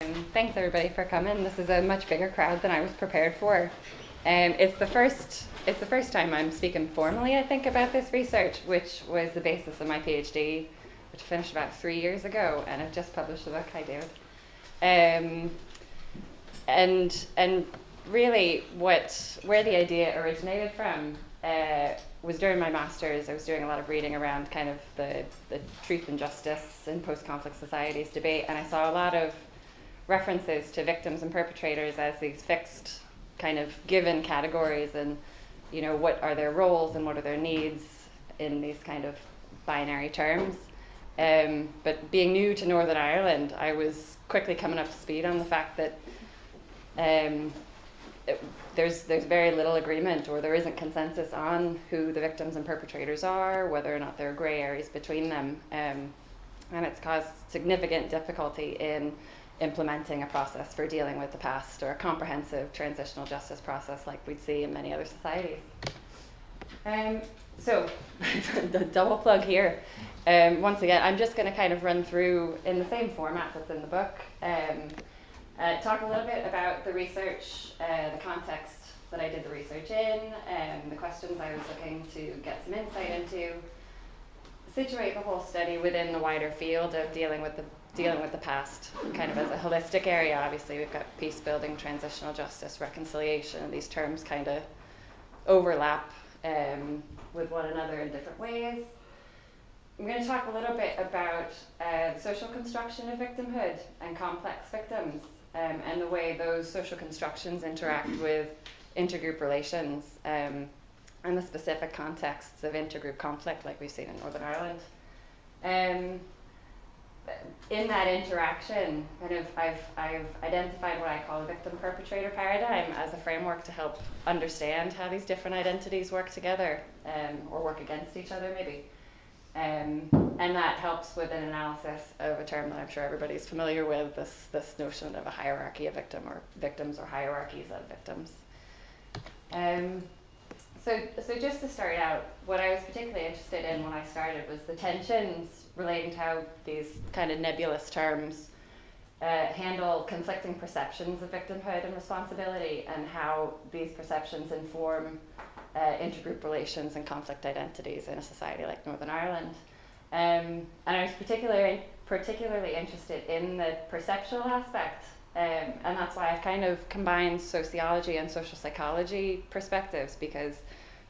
Thanks everybody for coming. This is a much bigger crowd than I was prepared for. It's the first time I'm speaking formally, I think, about this research, which was the basis of my PhD, which finished about 3 years ago, and I've just published a book. Hi, David. And really, where the idea originated from was during my master's. I was doing a lot of reading around kind of the truth and justice in post-conflict societies debate, and I saw a lot of references to victims and perpetrators as these fixed kind of given categories, and what are their roles and what are their needs in these kind of binary terms. But being new to Northern Ireland, I was quickly coming up to speed on the fact that there's very little agreement, or there isn't consensus on who the victims and perpetrators are, whether or not there are grey areas between them, and it's caused significant difficulty in implementing a process for dealing with the past, or a comprehensive transitional justice process like we'd see in many other societies. So, the double plug here. Once again, I'm just going to kind of run through in the same format that's in the book, talk a little bit about the research, the context that I did the research in, the questions I was looking to get some insight into, situate the whole study within the wider field of dealing with the past, kind of as a holistic area. Obviously, we've got peace building, transitional justice, reconciliation, and these terms kind of overlap with one another in different ways. I'm going to talk a little bit about the social construction of victimhood and complex victims, and the way those social constructions interact with intergroup relations, and the specific contexts of intergroup conflict like we've seen in Northern Ireland. In that interaction, I've identified what I call a victim-perpetrator paradigm as a framework to help understand how these different identities work together, or work against each other maybe. And that helps with an analysis of a term that I'm sure everybody's familiar with, this notion of a hierarchy of victim, or victims or hierarchies of victims. So just to start out, what I was particularly interested in when I started was the tensions relating to how these kind of nebulous terms handle conflicting perceptions of victimhood and responsibility, and how these perceptions inform intergroup relations and conflict identities in a society like Northern Ireland. And I was particularly interested in the perceptual aspect, and that's why I've kind of combined sociology and social psychology perspectives, because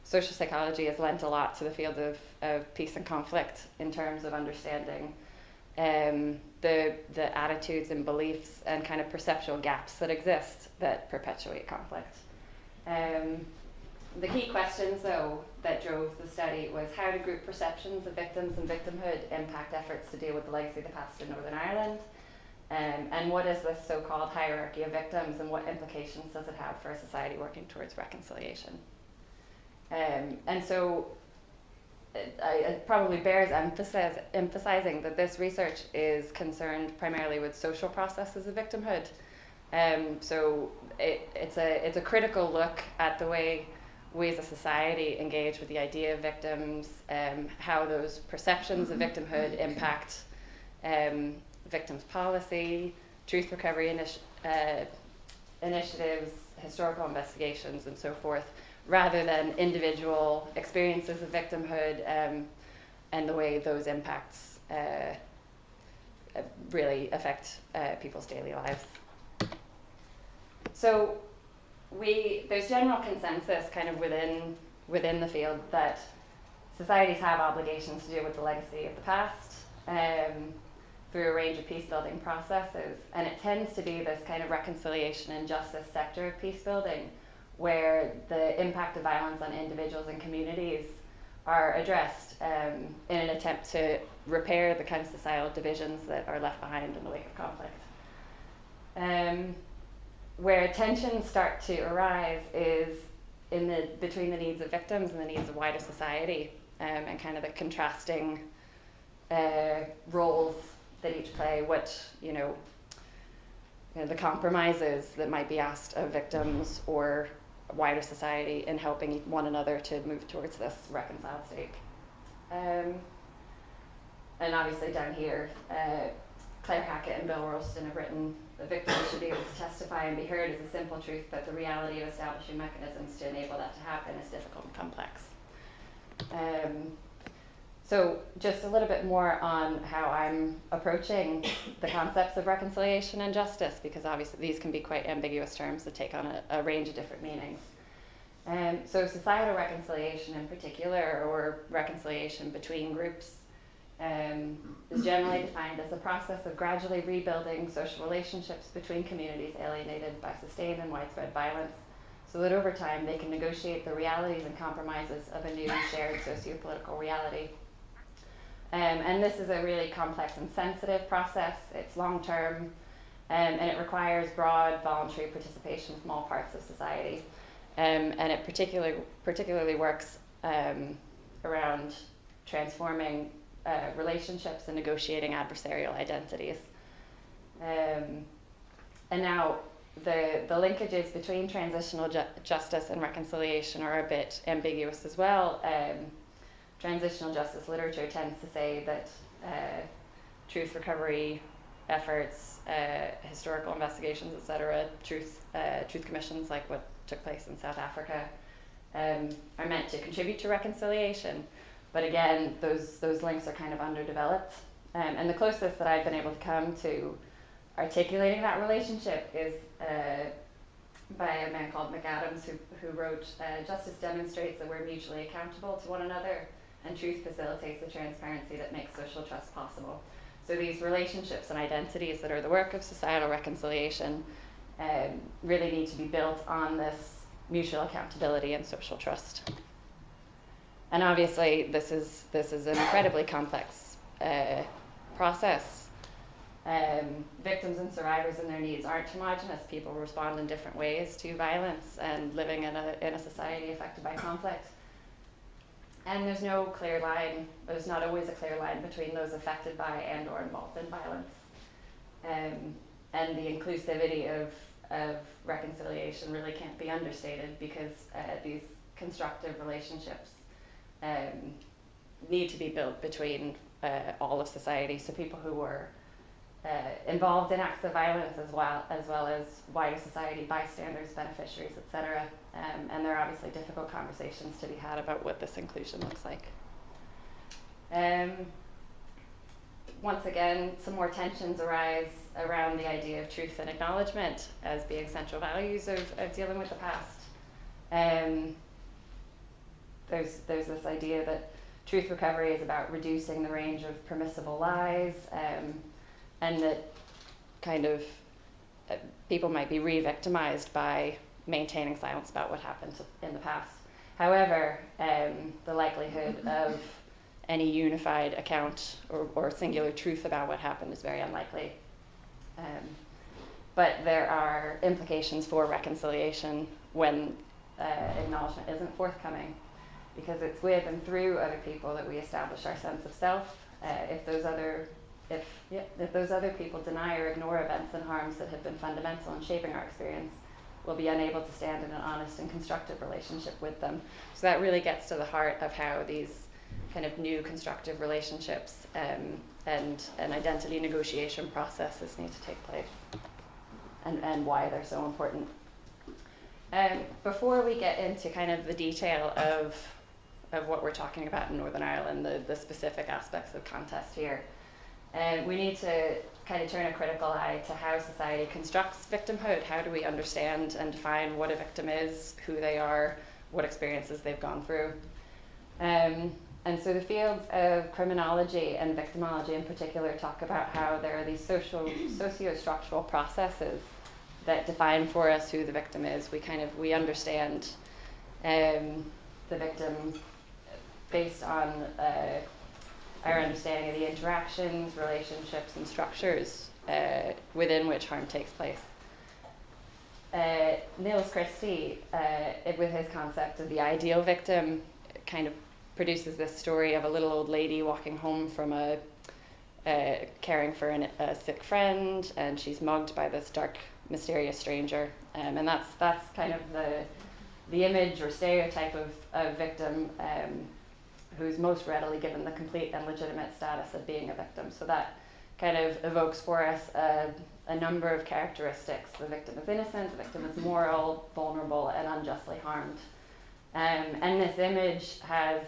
social psychology has lent a lot to the field of peace and conflict in terms of understanding the attitudes and beliefs and kind of perceptual gaps that exist that perpetuate conflict. The key questions, though, that drove the study was: how do group perceptions of victims and victimhood impact efforts to deal with the legacy of the past in Northern Ireland? And what is this so-called hierarchy of victims, and what implications does it have for a society working towards reconciliation? And so it probably bears emphasizing that this research is concerned primarily with social processes of victimhood. So it's a critical look at the way we as a society engage with the idea of victims, how those perceptions of victimhood impact victims policy, truth recovery initiatives, historical investigations, and so forth, rather than individual experiences of victimhood, and the way those impacts really affect people's daily lives. So there's general consensus kind of within the field that societies have obligations to deal with the legacy of the past through a range of peace building processes, and it tends to be this kind of reconciliation and justice sector of peace building, where the impact of violence on individuals and communities are addressed in an attempt to repair the kind of societal divisions that are left behind in the wake of conflict. Where tensions start to arise is between the needs of victims and the needs of wider society, and kind of the contrasting roles that each play, the compromises that might be asked of victims or wider society in helping one another to move towards this reconciled state. And obviously down here, Claire Hackett and Bill Ralston have written The victim should be able to testify and be heard as a simple truth, but the reality of establishing mechanisms to enable that to happen is difficult and complex. So just a little bit more on how I'm approaching the concepts of reconciliation and justice, because obviously these can be quite ambiguous terms that take on a range of different meanings. So societal reconciliation in particular, or reconciliation between groups, is generally defined as a process of gradually rebuilding social relationships between communities alienated by sustained and widespread violence, so that over time they can negotiate the realities and compromises of a new shared socio-political reality. And this is a really complex and sensitive process. It's long-term, and it requires broad voluntary participation from all parts of society. And it particularly works around transforming relationships and negotiating adversarial identities. And now the linkages between transitional justice and reconciliation are a bit ambiguous as well. Transitional justice literature tends to say that truth recovery efforts, historical investigations, etc., truth commissions like what took place in South Africa, are meant to contribute to reconciliation. But again, those links are kind of underdeveloped. And the closest that I've been able to come to articulating that relationship is by a man called McAdams, who wrote, "Justice demonstrates that we're mutually accountable to one another, and truth facilitates the transparency that makes social trust possible." So these relationships and identities that are the work of societal reconciliation really need to be built on this mutual accountability and social trust. And obviously, this is an incredibly complex process. Victims and survivors and their needs aren't homogenous. People respond in different ways to violence and living in a society affected by conflict. And there's no clear line, there's not always a clear line between those affected by and or involved in violence. And the inclusivity of reconciliation really can't be understated, because these constructive relationships need to be built between all of society, so people who were involved in acts of violence as well as wider society, bystanders, beneficiaries, etc. And there are obviously difficult conversations to be had about what this inclusion looks like. Once again, some more tensions arise around the idea of truth and acknowledgement as being central values of dealing with the past. There's this idea that truth recovery is about reducing the range of permissible lies, and that kind of people might be re-victimized by maintaining silence about what happened in the past. However, the likelihood of any unified account or singular truth about what happened is very unlikely. But there are implications for reconciliation when acknowledgement isn't forthcoming, because it's with and through other people that we establish our sense of self. If those other people deny or ignore events and harms that have been fundamental in shaping our experience, we'll be unable to stand in an honest and constructive relationship with them. So that really gets to the heart of how these kind of new constructive relationships and identity negotiation processes need to take place, and why they're so important. Before we get into kind of the detail of what we're talking about in Northern Ireland, the specific aspects of contest here, we need to kind of turn a critical eye to how society constructs victimhood. How do we understand and define what a victim is, who they are, what experiences they've gone through? And so the fields of criminology and victimology in particular talk about how there are these socio-structural processes that define for us who the victim is. We understand the victim based on our understanding of the interactions, relationships, and structures within which harm takes place. Niels Christie, with his concept of the ideal victim, kind of produces this story of a little old lady walking home from caring for a sick friend, and she's mugged by this dark, mysterious stranger. And that's kind of the image or stereotype of victim who's most readily given the complete and legitimate status of being a victim. So that kind of evokes for us a number of characteristics. The victim is innocent, the victim is moral, vulnerable, and unjustly harmed. And this image has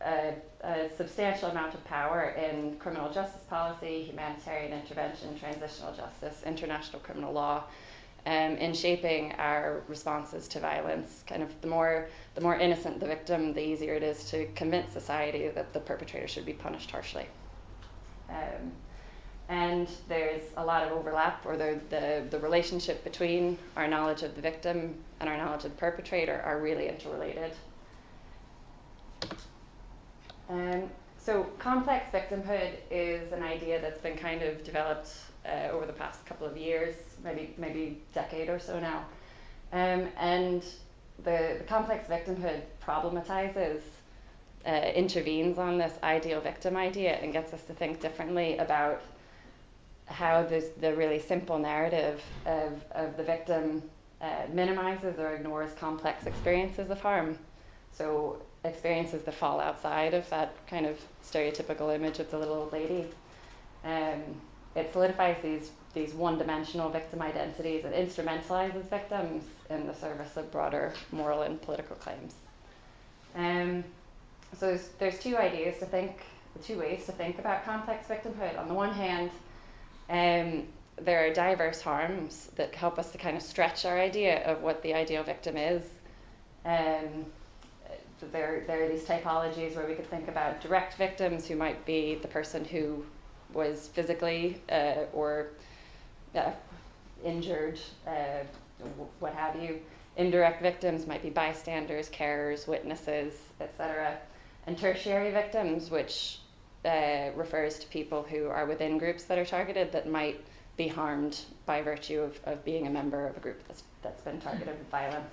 a substantial amount of power in criminal justice policy, humanitarian intervention, transitional justice, international criminal law, in shaping our responses to violence. Kind of the more innocent the victim, the easier it is to convince society that the perpetrator should be punished harshly. And there's a lot of overlap, or the relationship between our knowledge of the victim and our knowledge of the perpetrator are really interrelated. So complex victimhood is an idea that's been kind of developed over the past couple of years, maybe decade or so now. And the complex victimhood problematizes, intervenes on this ideal victim idea and gets us to think differently about how the really simple narrative of the victim minimizes or ignores complex experiences of harm. So experiences that fall outside of that kind of stereotypical image of the little old lady. It solidifies these one-dimensional victim identities and instrumentalizes victims in the service of broader moral and political claims. So there's two ways to think about complex victimhood. On the one hand, there are diverse harms that help us to kind of stretch our idea of what the ideal victim is. There are these typologies where we could think about direct victims, who might be the person who was physically or injured, what have you. Indirect victims might be bystanders, carers, witnesses, etc. And tertiary victims, which refers to people who are within groups that are targeted that might be harmed by virtue of being a member of a group that's been targeted with violence.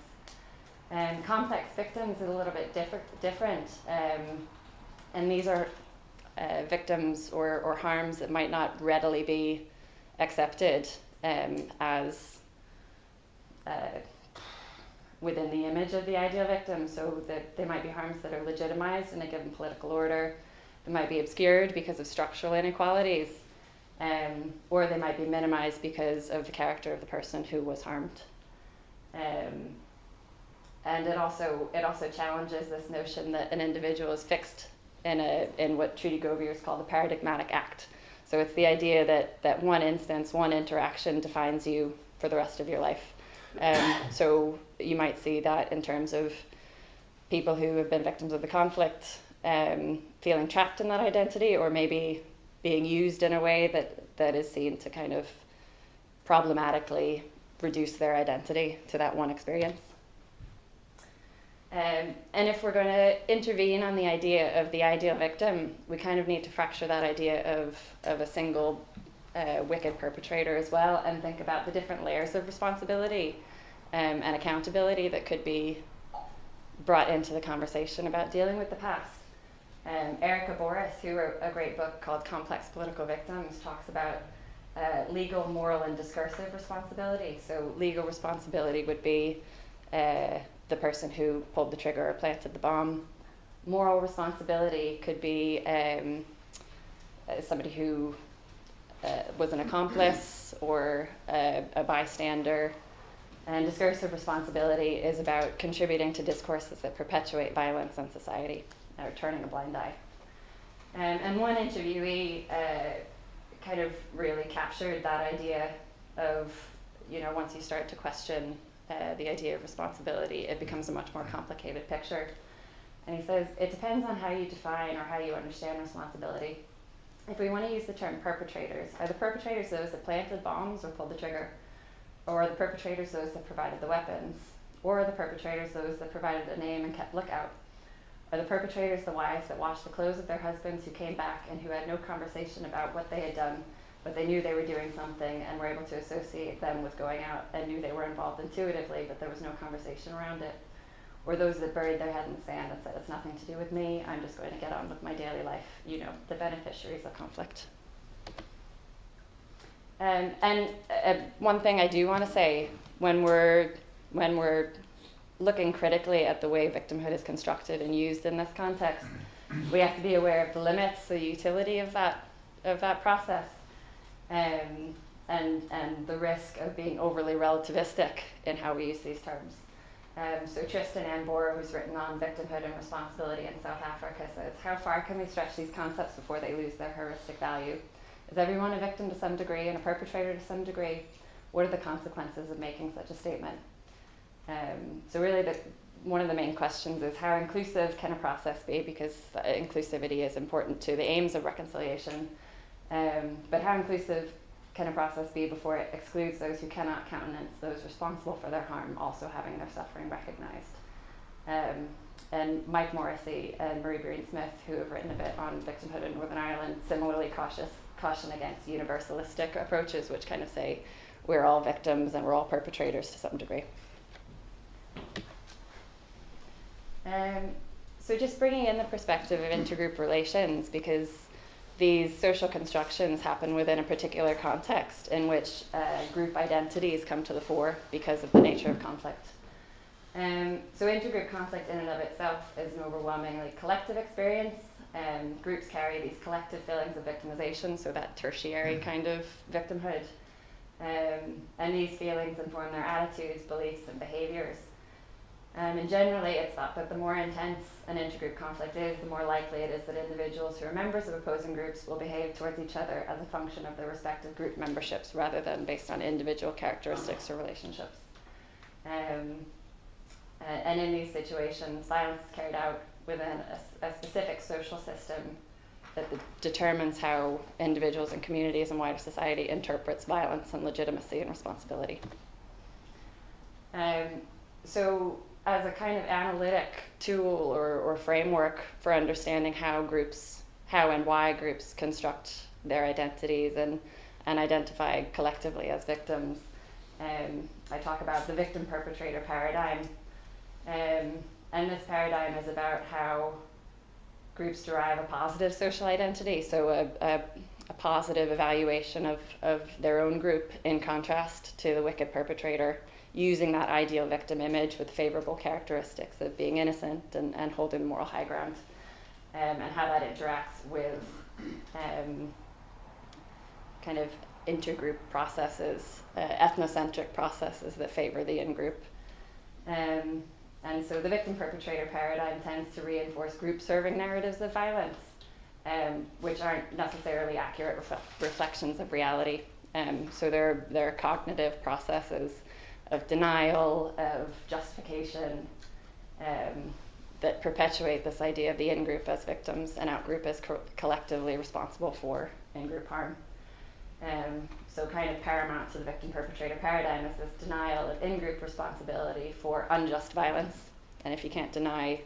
Complex victims is a little bit different, and these are victims or harms that might not readily be accepted as within the image of the ideal victim. So that they might be harms that are legitimized in a given political order. They might be obscured because of structural inequalities, or they might be minimized because of the character of the person who was harmed. And it also challenges this notion that an individual is fixed in what Trudy Govier's called the paradigmatic act. So it's the idea that one instance, one interaction defines you for the rest of your life. So you might see that in terms of people who have been victims of the conflict feeling trapped in that identity, or maybe being used in a way that is seen to kind of problematically reduce their identity to that one experience. And if we're going to intervene on the idea of the ideal victim, we kind of need to fracture that idea of a single wicked perpetrator as well, and think about the different layers of responsibility and accountability that could be brought into the conversation about dealing with the past. Erica Boris, who wrote a great book called Complex Political Victims, talks about legal, moral, and discursive responsibility. So legal responsibility would be the person who pulled the trigger or planted the bomb. Moral responsibility could be somebody who was an accomplice or a bystander. And discursive responsibility is about contributing to discourses that perpetuate violence in society, or turning a blind eye. And one interviewee kind of really captured that idea of, once you start to question the idea of responsibility, it becomes a much more complicated picture. And he says, it depends on how you define or how you understand responsibility. If we want to use the term perpetrators, are the perpetrators those that planted bombs or pulled the trigger? Or are the perpetrators those that provided the weapons? Or are the perpetrators those that provided a name and kept lookout? Are the perpetrators the wives that washed the clothes of their husbands, who came back and who had no conversation about what they had done, but they knew they were doing something and were able to associate them with going out and knew they were involved intuitively, but there was no conversation around it? Or those that buried their head in the sand and said, it's nothing to do with me, I'm just going to get on with my daily life, the beneficiaries of conflict. And one thing I do want to say, when we're looking critically at the way victimhood is constructed and used in this context, we have to be aware of the limits, the utility of that process. and the risk of being overly relativistic in how we use these terms. So Tristan Ambor, who's written on victimhood and responsibility in South Africa, says, how far can we stretch these concepts before they lose their heuristic value? Is everyone a victim to some degree and a perpetrator to some degree? What are the consequences of making such a statement? So really one of the main questions is how inclusive can a process be, because inclusivity is important to the aims of reconciliation. But how inclusive can a process be before it excludes those who cannot countenance those responsible for their harm also having their suffering recognized? And Mike Morrissey and Marie Breen-Smith, who have written a bit on victimhood in Northern Ireland, similarly caution against universalistic approaches, which kind of say we're all victims and we're all perpetrators to some degree. So just bringing in the perspective of intergroup relations, because these social constructions happen within a particular context in which group identities come to the fore because of the nature of conflict. So intergroup conflict in and of itself is an overwhelmingly collective experience. Groups carry these collective feelings of victimization, so that tertiary kind of victimhood. And these feelings inform their attitudes, beliefs, and behaviors. And generally, it's thought that the more intense an intergroup conflict is, the more likely it is that individuals who are members of opposing groups will behave towards each other as a function of their respective group memberships rather than based on individual characteristics or relationships. And in these situations, violence is carried out within a specific social system that determines how individuals and communities and wider society interprets violence and legitimacy and responsibility. So as a kind of analytic tool or framework for understanding how and why groups construct their identities and identify collectively as victims, I talk about the victim-perpetrator paradigm. And this paradigm is about how groups derive a positive social identity, so a positive evaluation of their own group in contrast to the wicked perpetrator, using that ideal victim image with favorable characteristics of being innocent and holding the moral high ground, and how that interacts with kind of intergroup processes, ethnocentric processes that favor the in-group. And so the victim-perpetrator paradigm tends to reinforce group-serving narratives of violence, which aren't necessarily accurate reflections of reality. So they're cognitive processes of denial, of justification, that perpetuate this idea of the in-group as victims and out-group as collectively responsible for in-group harm. So kind of paramount to the victim-perpetrator paradigm is this denial of in-group responsibility for unjust violence. And if you can't deny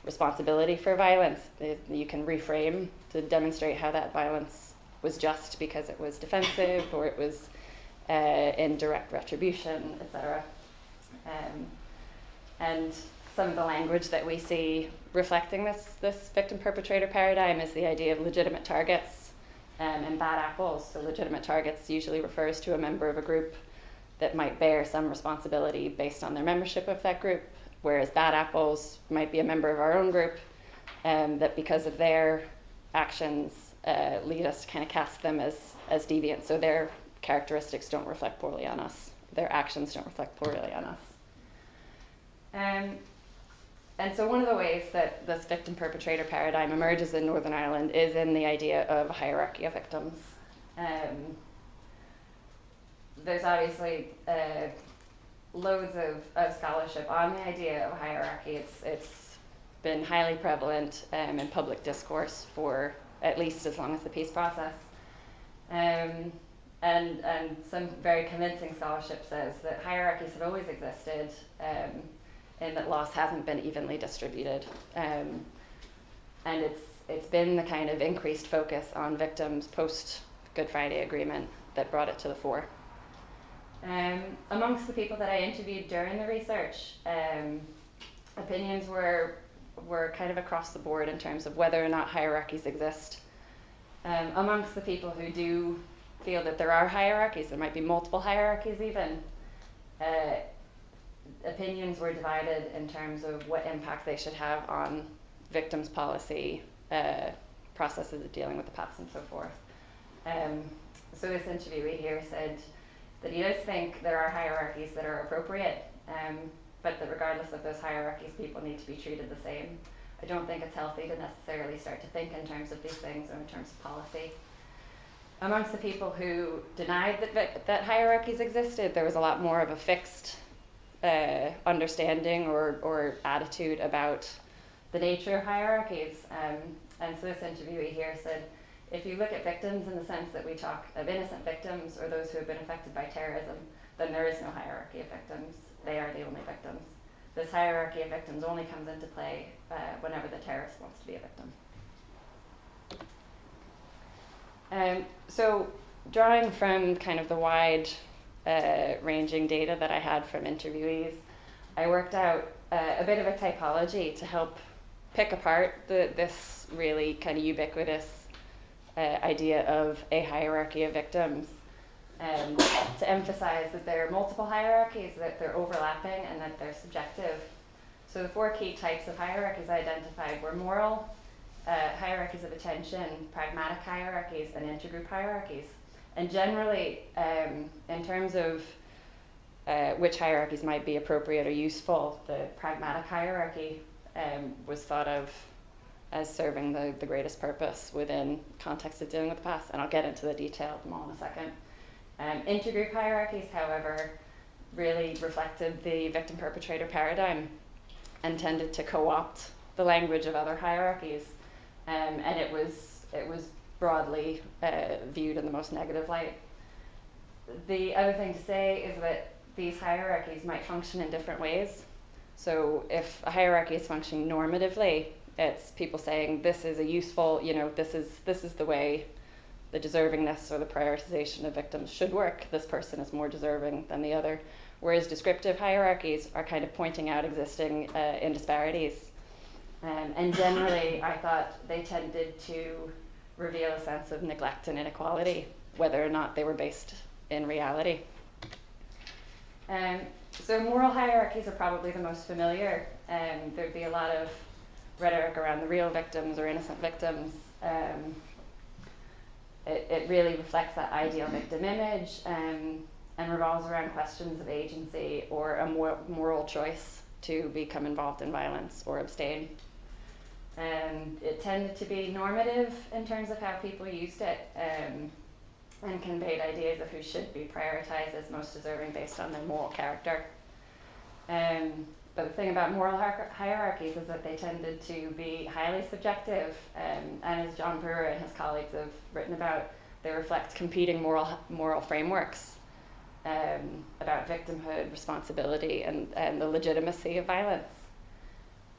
responsibility for violence, you can reframe to demonstrate how that violence was just because it was defensive or it was in direct retribution, etc. And some of the language that we see reflecting this victim-perpetrator paradigm is the idea of legitimate targets and bad apples. So legitimate targets usually refers to a member of a group that might bear some responsibility based on their membership of that group, whereas bad apples might be a member of our own group that because of their actions lead us to kind of cast them as deviant. So their characteristics don't reflect poorly on us. Their actions don't reflect poorly on us. And so one of the ways that this victim-perpetrator paradigm emerges in Northern Ireland is in the idea of a hierarchy of victims. There's obviously loads of scholarship on the idea of hierarchy. It's been highly prevalent in public discourse for at least as long as the peace process. And some very convincing scholarship says that hierarchies have always existed, and that loss hasn't been evenly distributed. And it's been the kind of increased focus on victims post Good Friday Agreement that brought it to the fore. Amongst the people that I interviewed during the research, opinions were kind of across the board in terms of whether or not hierarchies exist. Amongst the people who do feel that there are hierarchies, there might be multiple hierarchies even, opinions were divided in terms of what impact they should have on victims' policy, processes of dealing with the past and so forth. So this interviewee here said that he does think there are hierarchies that are appropriate, but that regardless of those hierarchies, people need to be treated the same. I don't think it's healthy to necessarily start to think in terms of these things or in terms of policy. Amongst the people who denied that hierarchies existed, there was a lot more of a fixed understanding or attitude about the nature of hierarchies. And so this interviewee here said, if you look at victims in the sense that we talk of innocent victims or those who have been affected by terrorism, then there is no hierarchy of victims. They are the only victims. This hierarchy of victims only comes into play whenever the terrorist wants to be a victim. So drawing from kind of the wide ranging data that I had from interviewees, I worked out a bit of a typology to help pick apart this really kind of ubiquitous idea of a hierarchy of victims, to emphasize that there are multiple hierarchies, that they're overlapping, and that they're subjective. So the 4 key types of hierarchies I identified were moral hierarchies of attention, pragmatic hierarchies, and intergroup hierarchies. And generally, in terms of which hierarchies might be appropriate or useful, the pragmatic hierarchy was thought of as serving the greatest purpose within context of dealing with the past, and I'll get into the detail of them all in a second. Intergroup hierarchies, however, really reflected the victim-perpetrator paradigm and tended to co-opt the language of other hierarchies, and it was broadly viewed in the most negative light. The other thing to say is that these hierarchies might function in different ways. So if a hierarchy is functioning normatively, it's people saying this is a useful, this is the way the deservingness or the prioritization of victims should work. This person is more deserving than the other. Whereas descriptive hierarchies are kind of pointing out existing indisparities. And generally, I thought they tended to reveal a sense of neglect and inequality, whether or not they were based in reality. So moral hierarchies are probably the most familiar. There'd be a lot of rhetoric around the real victims or innocent victims. It really reflects that ideal victim image and revolves around questions of agency or a moral choice to become involved in violence or abstain. It tended to be normative in terms of how people used it, and conveyed ideas of who should be prioritized as most deserving based on their moral character. But the thing about moral hierarchies is that they tended to be highly subjective, and as John Brewer and his colleagues have written about, they reflect competing moral frameworks about victimhood, responsibility, and the legitimacy of violence.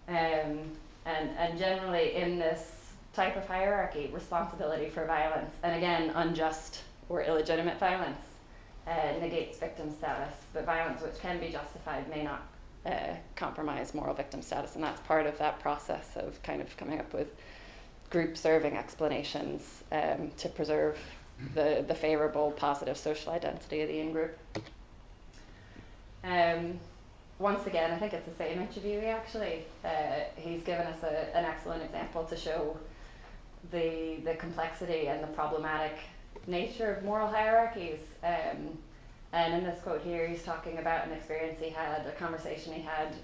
And generally in this type of hierarchy, responsibility for violence, and again, unjust or illegitimate violence, negates victim status, but violence which can be justified may not compromise moral victim status, and that's part of that process of kind of coming up with group serving explanations to preserve the favorable, positive social identity of the in-group. Once again, I think it's the same interviewee actually. He's given us an excellent example to show the complexity and the problematic nature of moral hierarchies. And in this quote here, he's talking about an experience he had, a conversation he had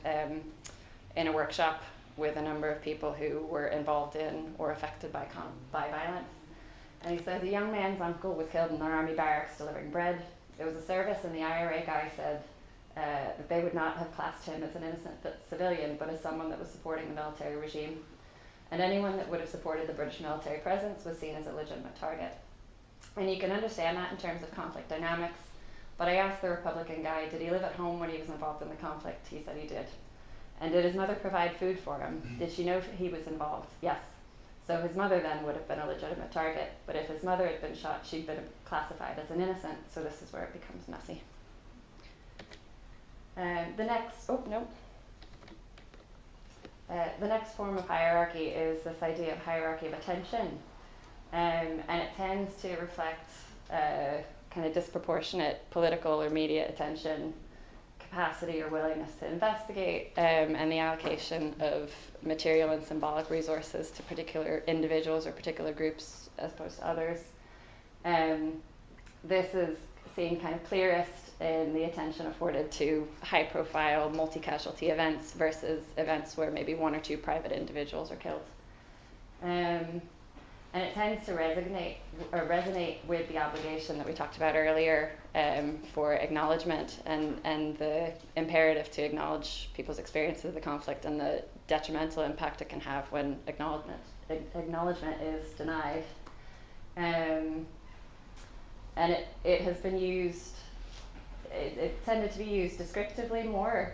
in a workshop with a number of people who were involved in or affected by violence. And he says, a young man's uncle was killed in an army barracks delivering bread. It was a service, and the IRA guy said that they would not have classed him as an innocent civilian, but as someone that was supporting the military regime. And anyone that would have supported the British military presence was seen as a legitimate target. And you can understand that in terms of conflict dynamics. But I asked the Republican guy, did he live at home when he was involved in the conflict? He said he did. And did his mother provide food for him? Did she know he was involved? Yes. So his mother then would have been a legitimate target. But if his mother had been shot, she'd been classified as an innocent. So this is where it becomes messy. The next form of hierarchy is this idea of hierarchy of attention. And it tends to reflect kind of disproportionate political or media attention, capacity or willingness to investigate, and the allocation of material and symbolic resources to particular individuals or particular groups as opposed to others. this is seen kind of clearest in the attention afforded to high-profile, multi-casualty events versus events where maybe one or two private individuals are killed. And it tends to resonate with the obligation that we talked about earlier for acknowledgement and the imperative to acknowledge people's experiences of the conflict and the detrimental impact it can have when acknowledgement is denied. And it has been used, it tended to be used descriptively more,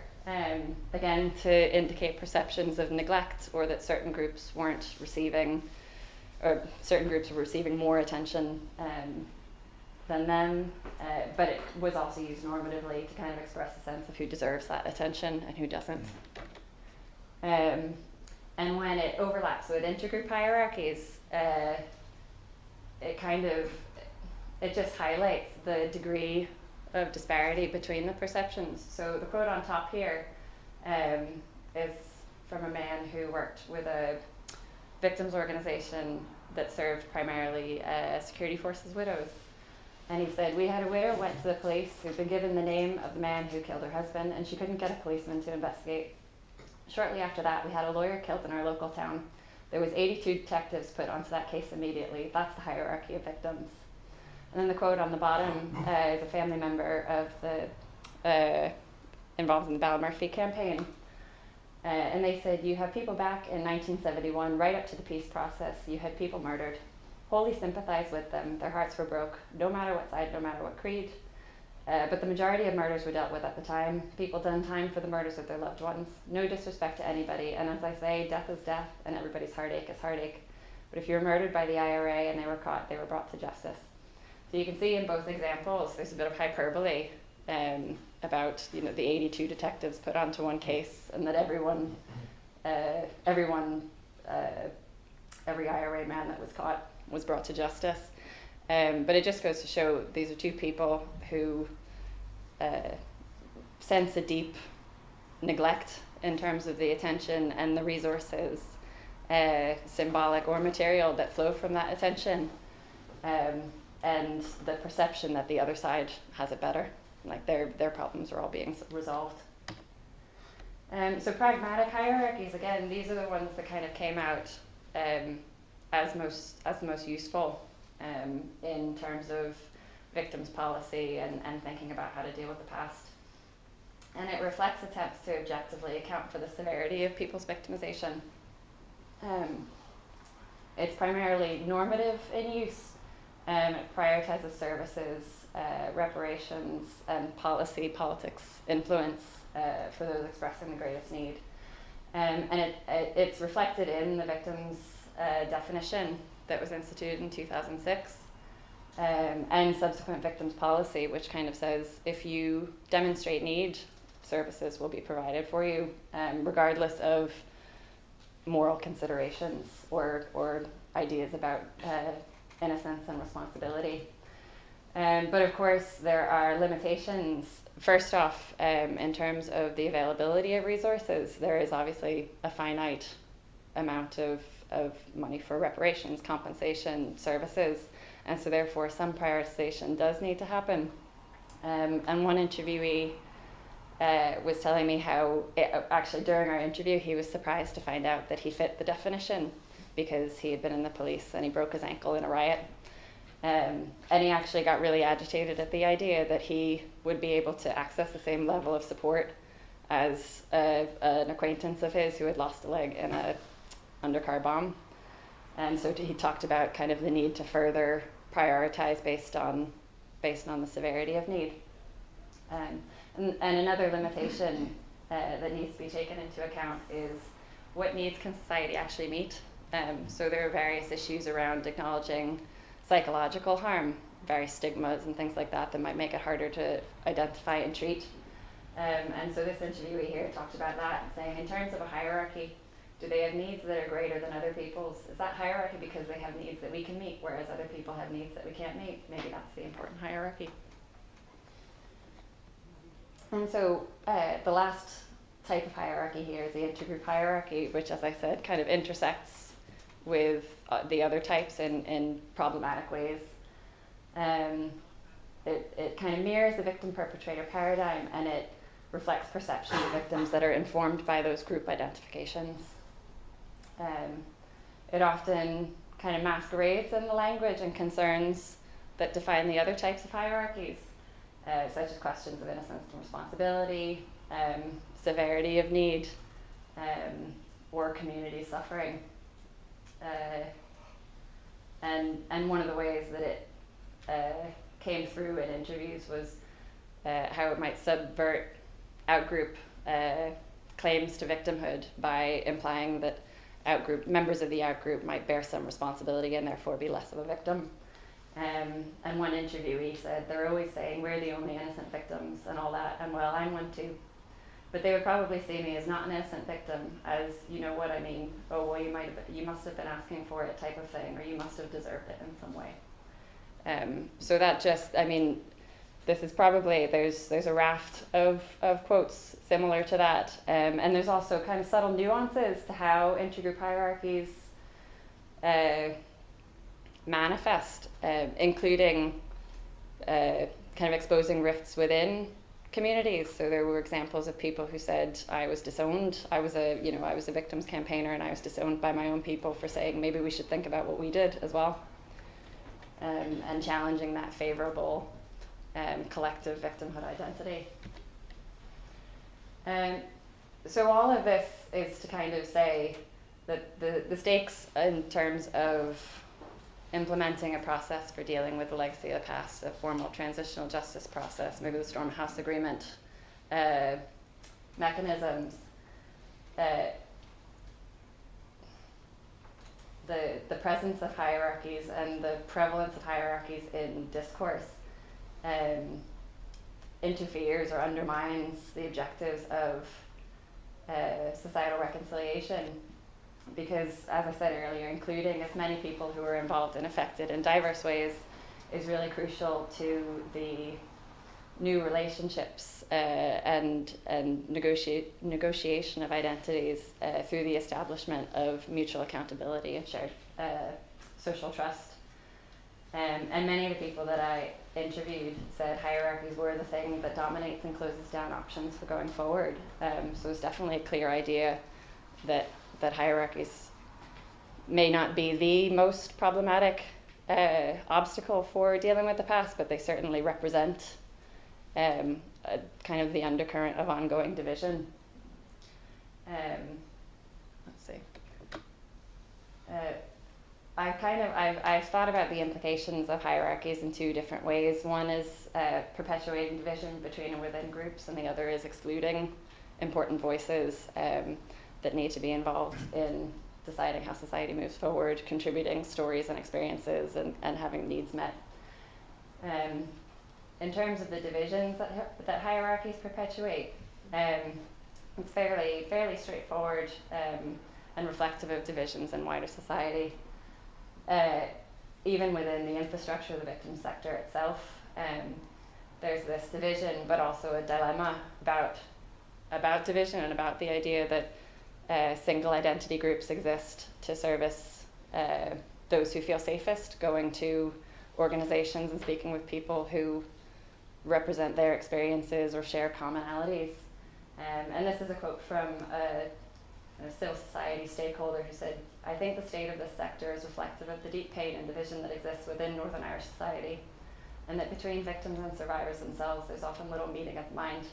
again, to indicate perceptions of neglect, or that certain groups weren't receiving, or certain groups were receiving more attention than them, but it was also used normatively to kind of express a sense of who deserves that attention and who doesn't. And when it overlaps with intergroup hierarchies, it just highlights the degree of disparity between the perceptions. So the quote on top here is from a man who worked with a victims organization that served primarily security forces widows. And he said, "We had a widow went to the police who'd been given the name of the man who killed her husband, and she couldn't get a policeman to investigate. Shortly after that, we had a lawyer killed in our local town. There was 82 detectives put onto that case immediately. That's the hierarchy of victims." And then the quote on the bottom is a family member of the involved in the Ballymurphy campaign. And they said, "You have people back in 1971, right up to the peace process. You had people murdered. Wholly sympathise with them. Their hearts were broke, no matter what side, no matter what creed. But the majority of murders were dealt with at the time. People done time for the murders of their loved ones. No disrespect to anybody. And as I say, death is death, and everybody's heartache is heartache. But if you were murdered by the IRA and they were caught, they were brought to justice." So you can see in both examples, there's a bit of hyperbole about the 82 detectives put onto one case, and that every IRA man that was caught was brought to justice. But it just goes to show these are two people who sense a deep neglect in terms of the attention and the resources, symbolic or material, that flow from that attention, and the perception that the other side has it better, like their problems are all being resolved. So pragmatic hierarchies, again, these are the ones that kind of came out as the most useful in terms of victims policy and thinking about how to deal with the past. And it reflects attempts to objectively account for the severity of people's victimization. It's primarily normative in use. It prioritizes services, reparations, and politics influence for those expressing the greatest need. And it's reflected in the victims definition that was instituted in 2006, and subsequent victims policy, which kind of says if you demonstrate need, services will be provided for you, regardless of moral considerations or ideas about innocence and responsibility. But of course there are limitations. First off, in terms of the availability of resources, there is obviously a finite amount of money for reparations, compensation, services, and so therefore some prioritization does need to happen. And one interviewee was telling me how, actually during our interview, he was surprised to find out that he fit the definition because he had been in the police and he broke his ankle in a riot. And he actually got really agitated at the idea that he would be able to access the same level of support as an acquaintance of his who had lost a leg in a undercar bomb. And so he talked about kind of the need to further prioritize based on the severity of need. And another limitation that needs to be taken into account is what needs can society actually meet. So there are various issues around acknowledging psychological harm, various stigmas and things like that might make it harder to identify and treat. And so this interviewee here talked about that, saying in terms of a hierarchy, do they have needs that are greater than other people's? Is that hierarchy because they have needs that we can meet, whereas other people have needs that we can't meet? Maybe that's the important hierarchy. And so the last type of hierarchy here is the intergroup hierarchy, which, as I said, kind of intersects with the other types in problematic ways. it kind of mirrors the victim-perpetrator paradigm, and it reflects perceptions of victims that are informed by those group identifications. It often kind of masquerades in the language and concerns that define the other types of hierarchies, such as questions of innocence and responsibility, severity of need, or community suffering. And one of the ways that it came through in interviews was how it might subvert outgroup claims to victimhood by implying that members of the outgroup might bear some responsibility and therefore be less of a victim. And one interviewee said, they're always saying we're the only innocent victims and all that, and well, I'm one too. But they would probably see me as not an innocent victim, as, you know what I mean, oh well, you must have been asking for it type of thing, or you must have deserved it in some way. So that just, I mean, this is probably, there's a raft of quotes similar to that, and there's also kind of subtle nuances to how intergroup hierarchies manifest, including kind of exposing rifts within communities. So there were examples of people who said, I was disowned, I was a victims campaigner, and I was disowned by my own people for saying maybe we should think about what we did as well, and challenging that favorable collective victimhood identity. So all of this is to kind of say that the stakes in terms of implementing a process for dealing with the legacy of the past, a formal transitional justice process, maybe the Storm House Agreement mechanisms, the presence of hierarchies and the prevalence of hierarchies in discourse interferes or undermines the objectives of societal reconciliation. Because, as I said earlier, including as many people who are involved and affected in diverse ways is really crucial to the new relationships and negotiation of identities through the establishment of mutual accountability and shared social trust. And many of the people that I interviewed said hierarchies were the thing that dominates and closes down options for going forward. So it's definitely a clear idea that hierarchies may not be the most problematic obstacle for dealing with the past, but they certainly represent kind of the undercurrent of ongoing division. Let's see. I've thought about the implications of hierarchies in two different ways. One is perpetuating division between and within groups, and the other is excluding important voices that need to be involved in deciding how society moves forward, contributing stories and experiences, and having needs met. In terms of the divisions that hierarchies perpetuate, it's fairly straightforward and reflective of divisions in wider society. Even within the infrastructure of the victim sector itself, there's this division, but also a dilemma about division and about the idea that single identity groups exist to service those who feel safest, going to organizations and speaking with people who represent their experiences or share commonalities. And this is a quote from a civil society stakeholder who said, I think the state of this sector is reflective of the deep pain and division that exists within Northern Irish society, and that between victims and survivors themselves, there's often little meeting of the mind.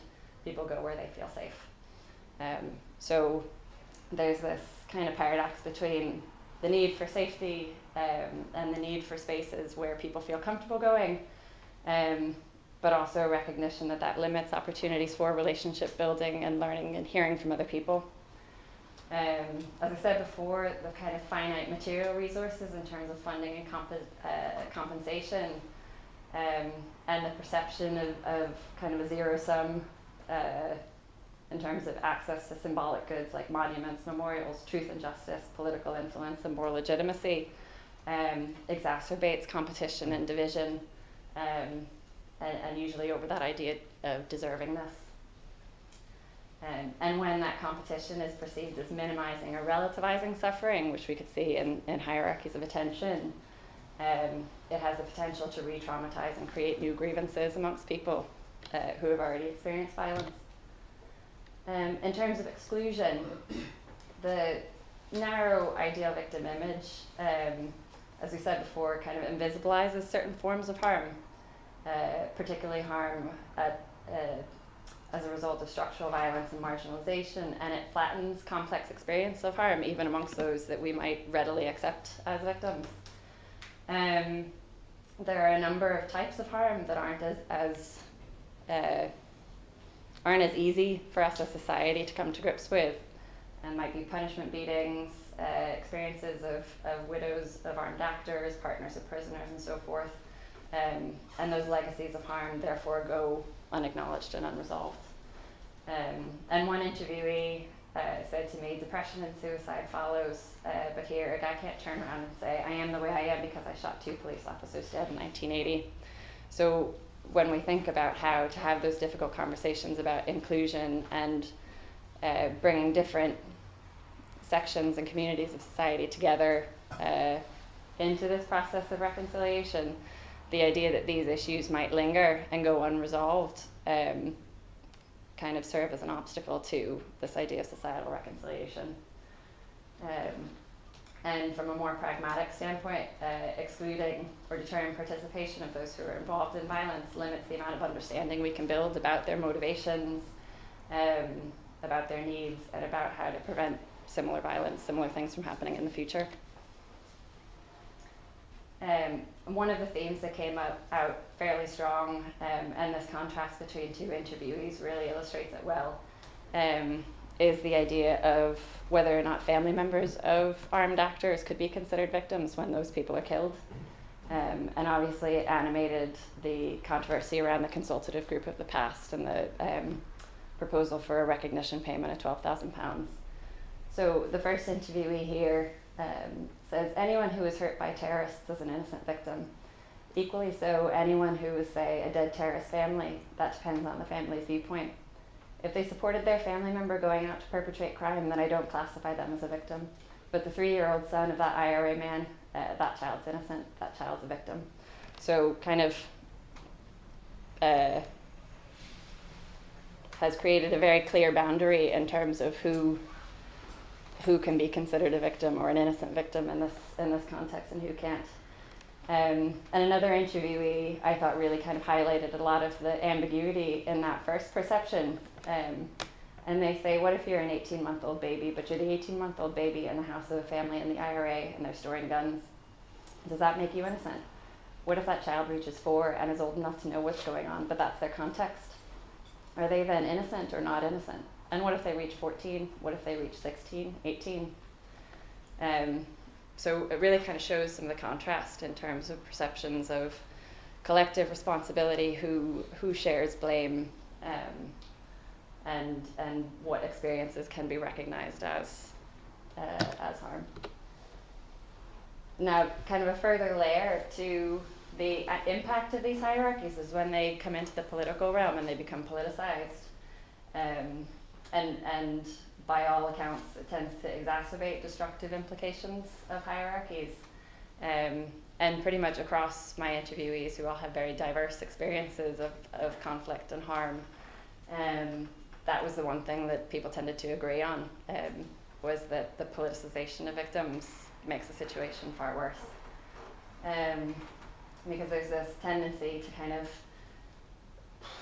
People go where they feel safe. So there's this kind of paradox between the need for safety and the need for spaces where people feel comfortable going, but also a recognition that limits opportunities for relationship building and learning and hearing from other people. As I said before, the kind of finite material resources in terms of funding and compensation, and the perception of kind of a zero-sum in terms of access to symbolic goods like monuments, memorials, truth and justice, political influence, and moral legitimacy, exacerbates competition and division, and usually over that idea of deservingness. And when that competition is perceived as minimizing or relativizing suffering, which we could see in hierarchies of attention, it has the potential to re-traumatize and create new grievances amongst people who have already experienced violence. In terms of exclusion, the narrow ideal victim image, as we said before, kind of invisibilizes certain forms of harm, particularly harm as a result of structural violence and marginalization, and it flattens complex experience of harm, even amongst those that we might readily accept as victims. There are a number of types of harm that aren't as easy for us as society to come to grips with, and might be punishment beatings, experiences of widows of armed actors, partners of prisoners, and so forth. And those legacies of harm therefore go unacknowledged and unresolved. And one interviewee said to me, depression and suicide follows, but here a guy can't turn around and say, I am the way I am because I shot 2 police officers dead in 1980. So when we think about how to have those difficult conversations about inclusion and bringing different sections and communities of society together into this process of reconciliation, the idea that these issues might linger and go unresolved kind of serve as an obstacle to this idea of societal reconciliation. And from a more pragmatic standpoint, excluding or deterring participation of those who are involved in violence limits the amount of understanding we can build about their motivations, about their needs, and about how to prevent similar violence, similar things from happening in the future. One of the themes that came out fairly strong, and this contrast between 2 interviewees really illustrates it well, is the idea of whether or not family members of armed actors could be considered victims when those people are killed. And obviously it animated the controversy around the consultative group of the past and the proposal for a recognition payment of £12,000. So the first interviewee here says anyone who is hurt by terrorists is an innocent victim. Equally so, anyone who is, say, a dead terrorist family, that depends on the family's viewpoint. If they supported their family member going out to perpetrate crime, then I don't classify them as a victim. But the 3-year-old son of that IRA man, that child's innocent, that child's a victim. So kind of has created a very clear boundary in terms of who can be considered a victim or an innocent victim in this context and who can't. And another interviewee I thought really kind of highlighted a lot of the ambiguity in that first perception. And they say, what if you're an 18-month-old baby, but you're the 18-month-old baby in the house of a family in the IRA and they're storing guns? Does that make you innocent? What if that child reaches 4 and is old enough to know what's going on, but that's their context? Are they then innocent or not innocent? And what if they reach 14? What if they reach 16, 18? So it really kind of shows some of the contrast in terms of perceptions of collective responsibility, who shares blame, and what experiences can be recognized as harm. Now, kind of a further layer to the impact of these hierarchies is when they come into the political realm and they become politicized. And by all accounts, it tends to exacerbate destructive implications of hierarchies. And pretty much across my interviewees, who all have very diverse experiences of conflict and harm, that was the one thing that people tended to agree on, was that the politicization of victims makes the situation far worse. Because there's this tendency to kind of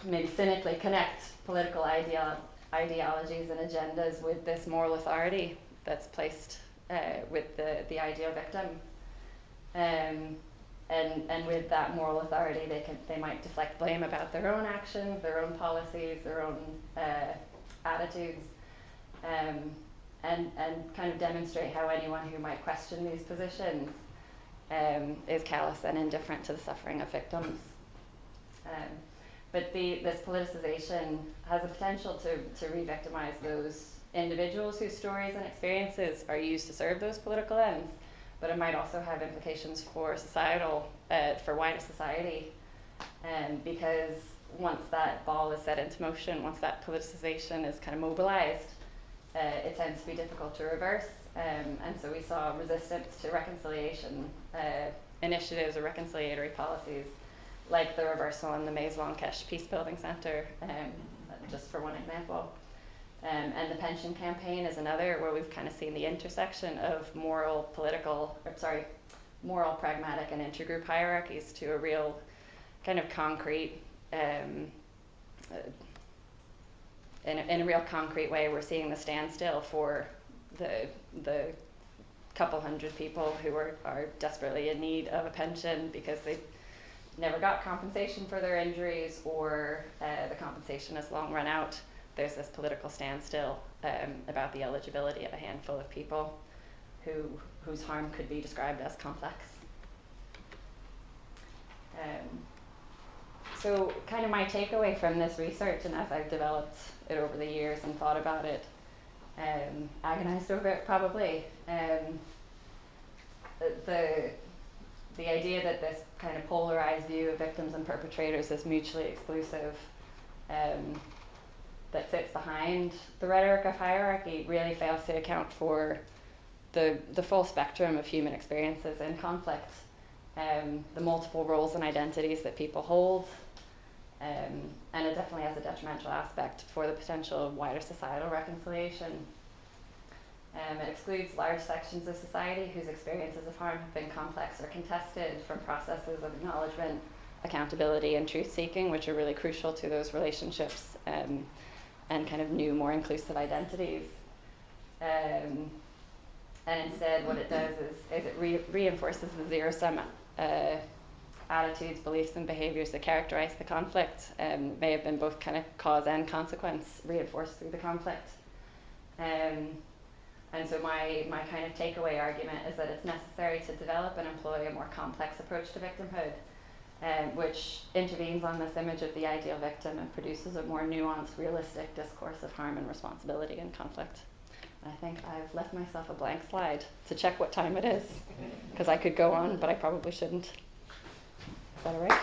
maybe cynically connect political ideologies and agendas with this moral authority that's placed with the ideal victim. And with that moral authority, they might deflect blame about their own actions, their own policies, their own attitudes, and kind of demonstrate how anyone who might question these positions is callous and indifferent to the suffering of victims. But this politicization has the potential to re-victimize those individuals whose stories and experiences are used to serve those political ends, but it might also have implications for for wider society, because once that ball is set into motion, once that politicization is kind of mobilized, it tends to be difficult to reverse. And so we saw resistance to reconciliation initiatives or reconciliatory policies, like the reversal in the Maze-Wankesh Peace Building Centre, just for one example. And the pension campaign is another, where we've kind of seen the intersection of moral, pragmatic, and intergroup hierarchies to a real kind of concrete, in a real concrete way. We're seeing the standstill for the couple hundred people who are desperately in need of a pension because they never got compensation for their injuries, or the compensation has long run out. There's this political standstill about the eligibility of a handful of people whose harm could be described as complex. So kind of my takeaway from this research, and as I've developed it over the years and thought about it, agonized over it probably, the idea that this kind of polarized view of victims and perpetrators is mutually exclusive, that sits behind the rhetoric of hierarchy, really fails to account for the full spectrum of human experiences in conflict, the multiple roles and identities that people hold, and it definitely has a detrimental aspect for the potential of wider societal reconciliation. It excludes large sections of society whose experiences of harm have been complex or contested from processes of acknowledgement, accountability, and truth-seeking, which are really crucial to those relationships, and kind of new, more inclusive identities. And instead, what it does is it reinforces the zero-sum attitudes, beliefs, and behaviors that characterize the conflict. May have been both kind of cause and consequence reinforced through the conflict. And so my kind of takeaway argument is that it's necessary to develop and employ a more complex approach to victimhood, which intervenes on this image of the ideal victim and produces a more nuanced, realistic discourse of harm and responsibility in conflict. I think I've left myself a blank slide to check what time it is, because I could go on, but I probably shouldn't. Is that all right?